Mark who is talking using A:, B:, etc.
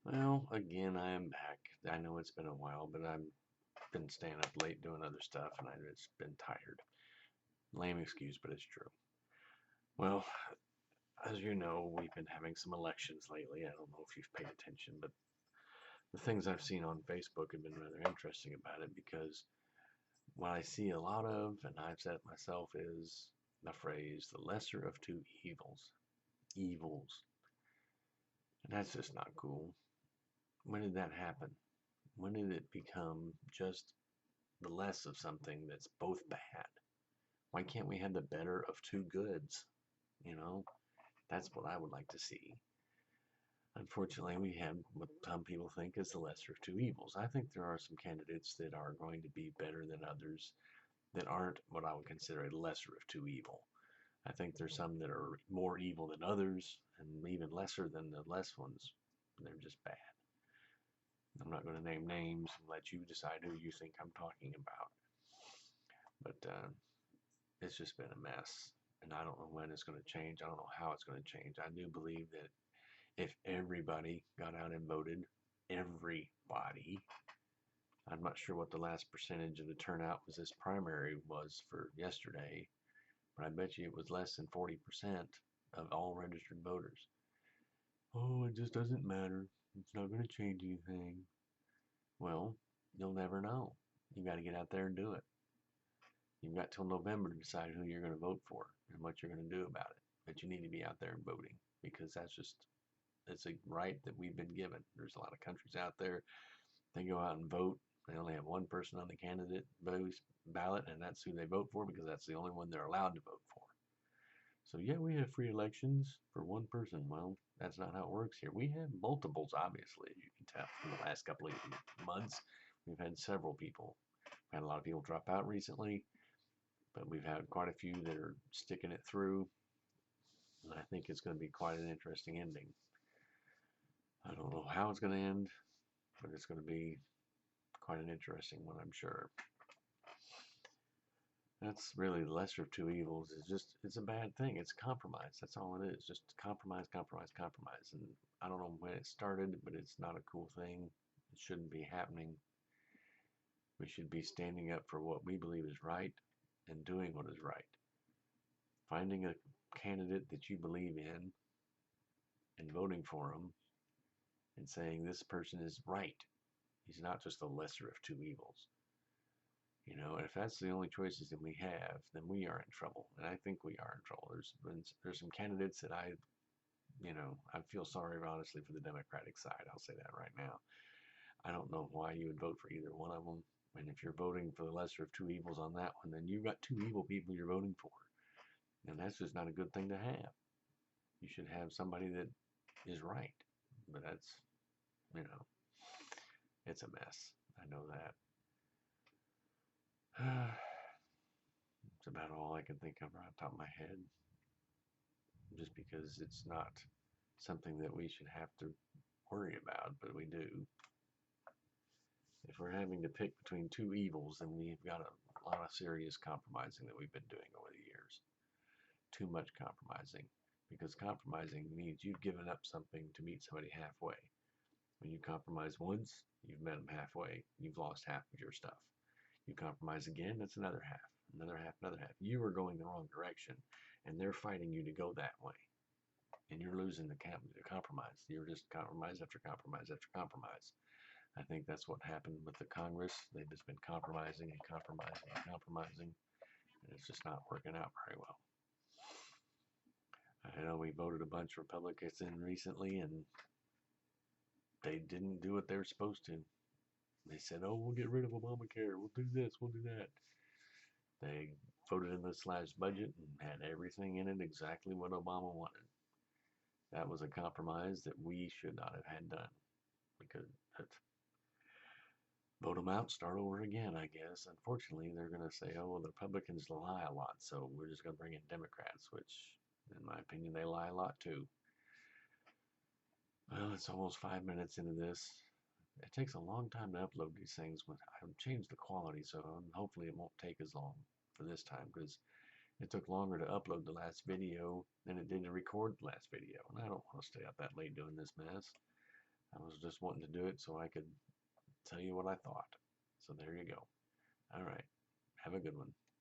A: Well, again, I am back. I know it's been a while, but I've been staying up late doing other stuff, and I've just been tired. Lame excuse, but it's true. Well, as you know, we've been having some elections lately. I don't know if you've paid attention, but the things I've seen on Facebook have been rather interesting about it because what I see a lot of, and I've said it myself, is the phrase the lesser of two evils. Evils. And that's just not cool. When did that happen? When did it become just the less of something that's both bad? Why can't we have the better of two goods? You know, that's what I would like to see. Unfortunately, we have what some people think is the lesser of two evils. I think there are some candidates that are going to be better than others that aren't what I would consider a lesser of two evil. I think there's some that are more evil than others and even lesser than the less ones. They're just bad. I'm not going to name names and let you decide who you think I'm talking about. But it's just been a mess. And I don't know when it's going to change. I don't know how it's going to change. I do believe that if everybody got out and voted, everybody, I'm not sure what the last percentage of the turnout was this primary was for yesterday, but I bet you it was less than 40% of all registered voters. Oh, it just doesn't matter. It's not going to change anything. Well, you'll never know. You got to get out there and do it. You've got till November to decide who you're going to vote for and what you're going to do about it. But you need to be out there and voting because it's a right that we've been given. There's a lot of countries out there. They go out and vote. They only have one person on the candidate ballot, and that's who they vote for because that's the only one they're allowed to vote for. So yeah, we have free elections for one person. Well, that's not how it works here. We have multiples, obviously, as you can tell from the last couple of months. We've had several people. We've had a lot of people drop out recently, but we've had quite a few that are sticking it through, and I think it's going to be quite an interesting ending. I don't know how it's going to end, but it's going to be quite an interesting one, I'm sure. That's really the lesser of two evils. It's a bad thing. It's compromise. That's all it is. Just compromise, compromise, compromise. And I don't know when it started, but it's not a cool thing. It shouldn't be happening. We should be standing up for what we believe is right and doing what is right. Finding a candidate that you believe in and voting for him and saying this person is right. He's not just the lesser of two evils. You know, if that's the only choices that we have, then we are in trouble, and I think we are in trouble. There's some candidates that I feel sorry honestly for the Democratic side. I'll say that right now. I don't know why you would vote for either one of them. And if you're voting for the lesser of two evils on that one, then you've got two evil people you're voting for, and that's just not a good thing to have. You should have somebody that is right, but that's you know, it's a mess. I know that. It's about all I can think of right off the top of my head, just because it's not something that we should have to worry about, but we do. If we're having to pick between two evils, then we've got a lot of serious compromising that we've been doing over the years. Too much compromising, because compromising means you've given up something to meet somebody halfway. When you compromise once, you've met them halfway. You've lost half of your stuff. You compromise again, that's another half, another half, another half. You are going the wrong direction, and they're fighting you to go that way. And you're losing the compromise. You're just compromise after compromise after compromise. I think that's what happened with the Congress. They've just been compromising and compromising and compromising, and it's just not working out very well. I know we voted a bunch of Republicans in recently, and they didn't do what they were supposed to. They said, "Oh, we'll get rid of Obamacare. We'll do this. We'll do that." They voted in this last budget and had everything in it exactly what Obama wanted. That was a compromise that we should not have had done because vote them out, start over again, I guess. Unfortunately, they're going to say, oh, well, the Republicans lie a lot, so we're just going to bring in Democrats, which, in my opinion, they lie a lot too. Well, it's almost 5 minutes into this. It takes a long time to upload these things. I've changed the quality, so hopefully it won't take as long for this time because it took longer to upload the last video than it did to record the last video, and I don't want to stay up that late doing this mess. I was just wanting to do it so I could tell you what I thought. So there you go. All right. Have a good one.